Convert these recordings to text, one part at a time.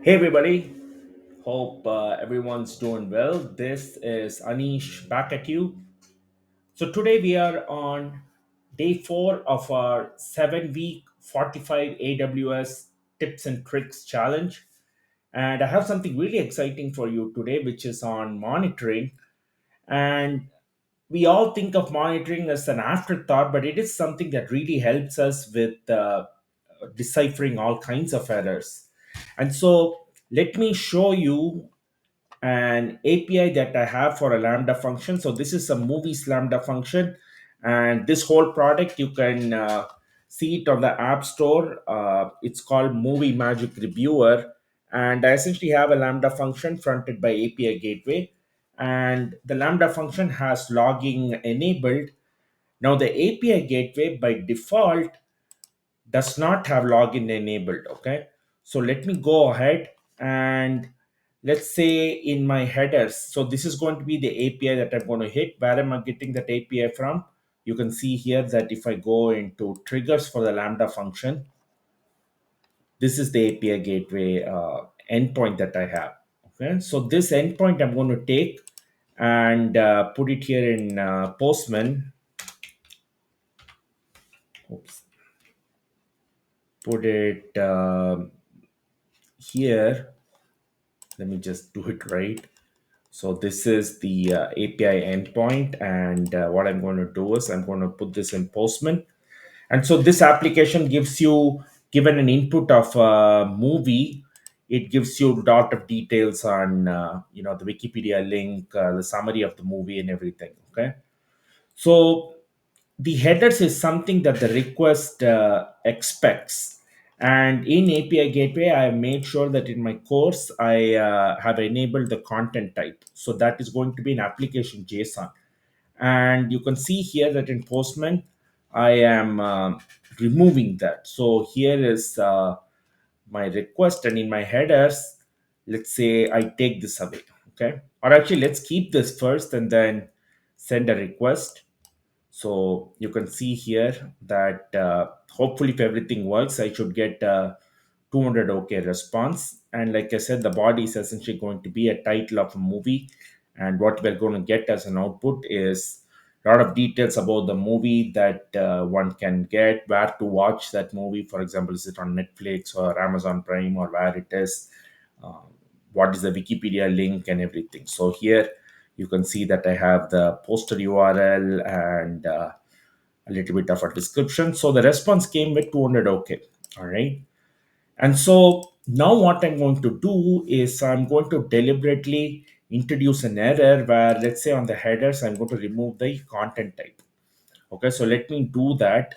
Hey everybody, hope everyone's doing well. This is Anish back at you. So today we are on day 4 of our 7-week 45 AWS tips and tricks challenge. And I have something really exciting for you today, which is on monitoring. And we all think of monitoring as an afterthought, but it is something that really helps us with deciphering all kinds of errors. And so let me show you an API that I have for a Lambda function. So this is a movies Lambda function, and this whole product you can see it on the App Store. It's called Movie Magic Reviewer, and I essentially have a Lambda function fronted by API Gateway, and the Lambda function has logging enabled. Now the API Gateway by default does not have login enabled. Okay, so let me go ahead and let's say in my headers, so this is going to be the API that I'm going to hit. Where am I getting that API from? You can see here that if I go into triggers for the Lambda function, this is the API gateway endpoint that I have. Okay, so this endpoint I'm going to take and put it here in Postman. Oops, put it here. Let me just do it right. So this is the API endpoint, and what I'm going to do is I'm going to put this in Postman. And so this application gives you, given an input of a movie, it gives you a lot of details on, the Wikipedia link, the summary of the movie, and everything. Okay, so the headers is something that the request expects. And in API Gateway, I have made sure that in my course, I have enabled the content type. So that is going to be an application JSON. And you can see here that in Postman, I am removing that. So here is my request, and in my headers, let's say I take this away. Okay. Or actually, let's keep this first and then send a request. So you can see here that hopefully if everything works, I should get 200 OK response. And like I said, the body is essentially going to be a title of a movie. And what we're going to get as an output is a lot of details about the movie that one can get, where to watch that movie. For example, is it on Netflix or Amazon Prime, or where it is, uh, what is the Wikipedia link and everything. So here you can see that I have the poster URL and a little bit of a description. So the response came with 200 OK. All right. And so now what I'm going to do is I'm going to deliberately introduce an error where, let's say, on the headers, I'm going to remove the content type. Okay, so let me do that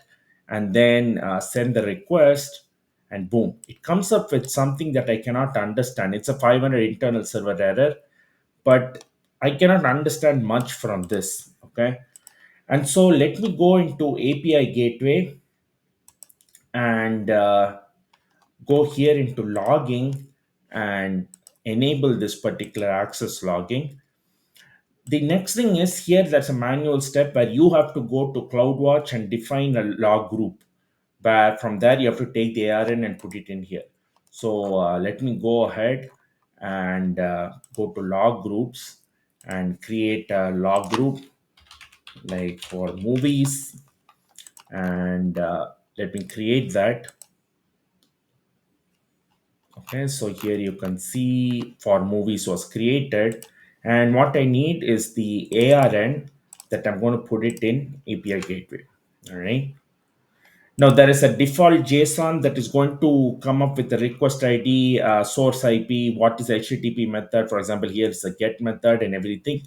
and then send the request, and boom, it comes up with something that I cannot understand. It's a 500 internal server error, but I cannot understand much from this. Okay, and so let me go into API Gateway and go here into logging and enable this particular access logging. The next thing is here, that's a manual step where you have to go to CloudWatch and define a log group, where from there you have to take the ARN and put it in here. So let me go ahead and go to log groups and create a log group like for movies, and let me create that. Okay, so here you can see for movies was created, and what I need is the ARN that I'm going to put it in API Gateway. All right. Now there is a default JSON that is going to come up with the request ID, source IP, what is HTTP method. For example, here is a get method and everything.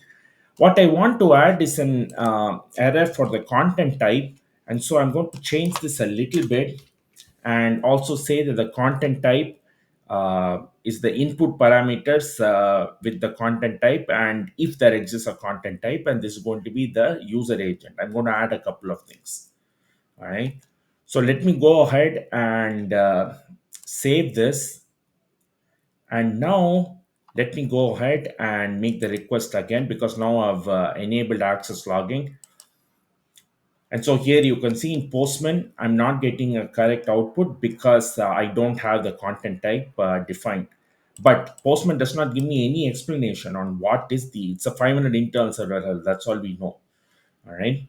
What I want to add is an error for the content type, and so I'm going to change this a little bit and also say that the content type is the input parameters with the content type, and if there exists a content type, and this is going to be the user agent. I'm going to add a couple of things. All right, so let me go ahead and save this, and now let me go ahead and make the request again, because now I've enabled access logging. And so here you can see in Postman, I'm not getting a correct output because I don't have the content type defined. But Postman does not give me any explanation on what is it's a 500 internal server error. That's all we know. All right.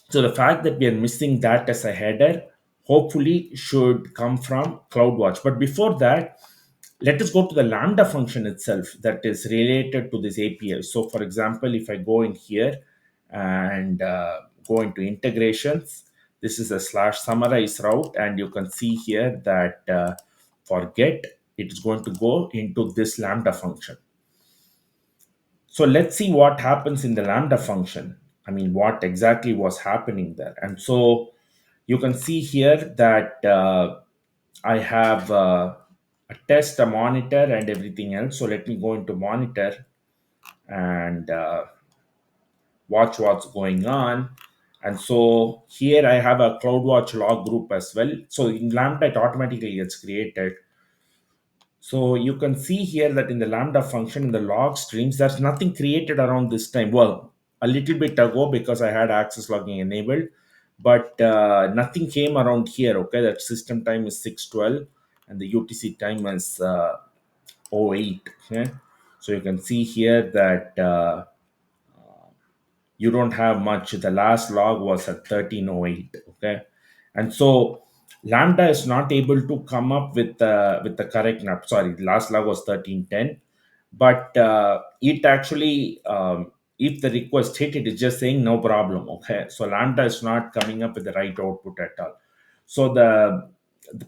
So the fact that we are missing that as a header hopefully should come from CloudWatch. But before that, let us go to the Lambda function itself that is related to this API. So for example, if I go in here and go into integrations, this is a slash summarize route, and you can see here that for get, it is going to go into this Lambda function. So let's see what happens in the Lambda function. I mean, what exactly was happening there. And so you can see here that I have a test, a monitor, and everything else. So let me go into monitor and watch what's going on. And so here I have a CloudWatch log group as well. So in Lambda, it automatically gets created. So you can see here that in the Lambda function, in the log streams, there's nothing created around this time. Well, a little bit ago because I had access logging enabled, but nothing came around here. Okay, that system time is 6:12 and the UTC time is 08. Okay, so you can see here that you don't have much. The last log was at 1308. Okay, and so Lambda is not able to come up with the correct number. Sorry, the last log was 1310, but it actually if the request hit, it is just saying no problem. Okay, so Lambda is not coming up with the right output at all. So the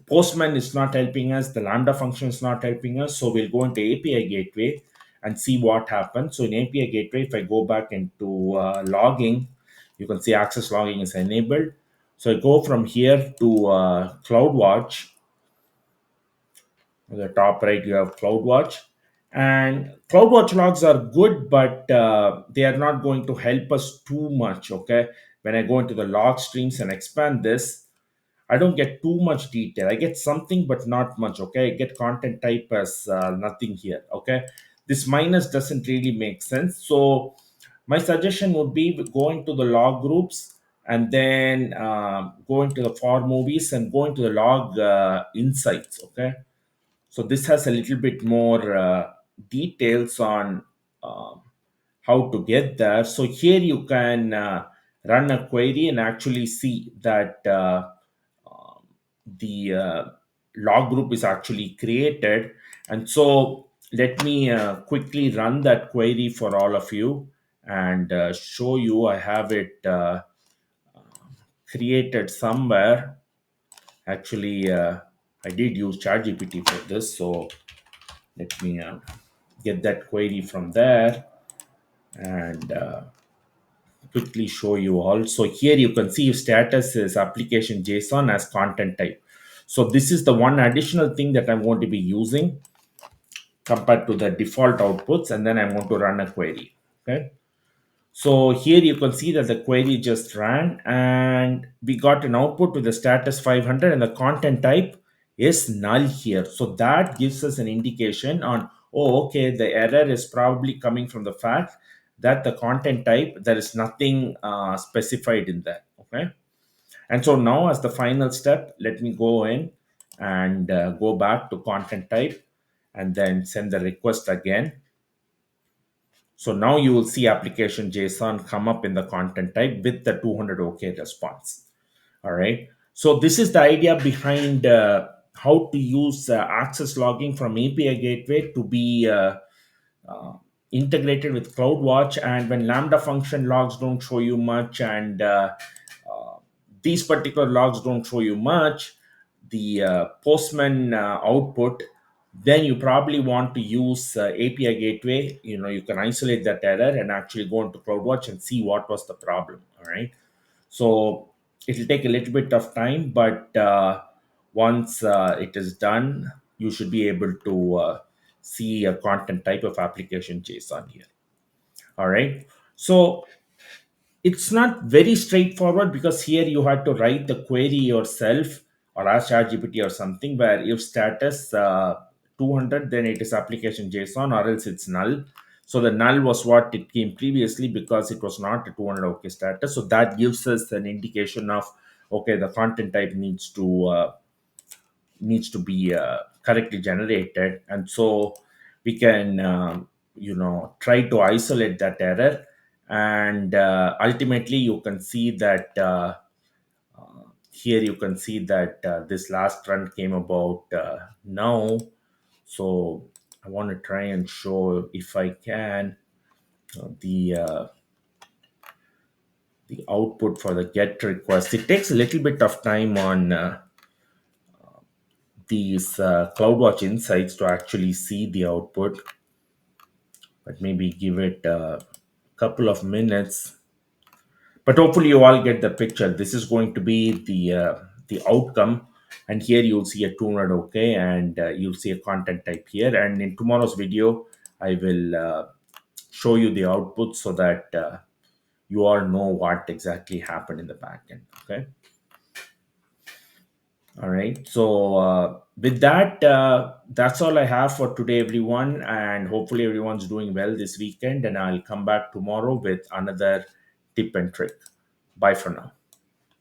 Postman is not helping us. The Lambda function is not helping us. So we'll go into API gateway and see what happens. So in API gateway, if I go back into logging, you can see access logging is enabled. So I go from here to CloudWatch. At the top right, you have CloudWatch. And CloudWatch logs are good, but they are not going to help us too much. Okay. When I go into the log streams and expand this, I don't get too much detail. I get something, but not much. Okay, I get content type as nothing here. Okay, this minus doesn't really make sense. So my suggestion would be going to the log groups and then go into the for movies and go into the log insights. Okay, so this has a little bit more details on um, how to get there. So here you can run a query and actually see that um, the log group is actually created. And so let me quickly run that query for all of you and show you. I have it created somewhere. Actually, I did use ChatGPT for this, so let me get that query from there and quickly show you all. So here you can see status is application JSON as content type. So this is the one additional thing that I'm going to be using compared to the default outputs, and then I'm going to run a query. Okay. So here you can see that the query just ran and we got an output with the status 500 and the content type is null here. So that gives us an indication on, oh, okay, the error is probably coming from the fact that the content type, there is nothing specified in that. Okay. And so now as the final step, let me go in and go back to content type and then send the request again. So now you will see application JSON come up in the content type with the 200 OK response. All right. So this is the idea behind how to use access logging from API gateway to be uh, integrated with CloudWatch. And when Lambda function logs don't show you much, and uh, these particular logs don't show you much, the Postman output, then you probably want to use API gateway. You know, you can isolate that error and actually go into CloudWatch and see what was the problem. All right. So it will take a little bit of time, but once it is done, you should be able to see a content type of application JSON here. All right. So it's not very straightforward because here you had to write the query yourself or ask ChatGPT or something where if status 200, then it is application JSON or else it's null. So the null was what it came previously because it was not a 200 OK status. So that gives us an indication of, okay, the content type needs to be correctly generated. And so we can try to isolate that error. And ultimately you can see that here you can see that this last run came about now. So I want to try and show, if I can, the output for the get request. It takes a little bit of time on these CloudWatch insights to actually see the output, but maybe give it a couple of minutes. But hopefully you all get the picture. This is going to be the outcome, and here you'll see a tuner okay, and you'll see a content type here. And in tomorrow's video I will show you the output so that you all know what exactly happened in the backend. Okay. All right. So with that, that's all I have for today, everyone. And hopefully everyone's doing well this weekend. And I'll come back tomorrow with another tip and trick. Bye for now.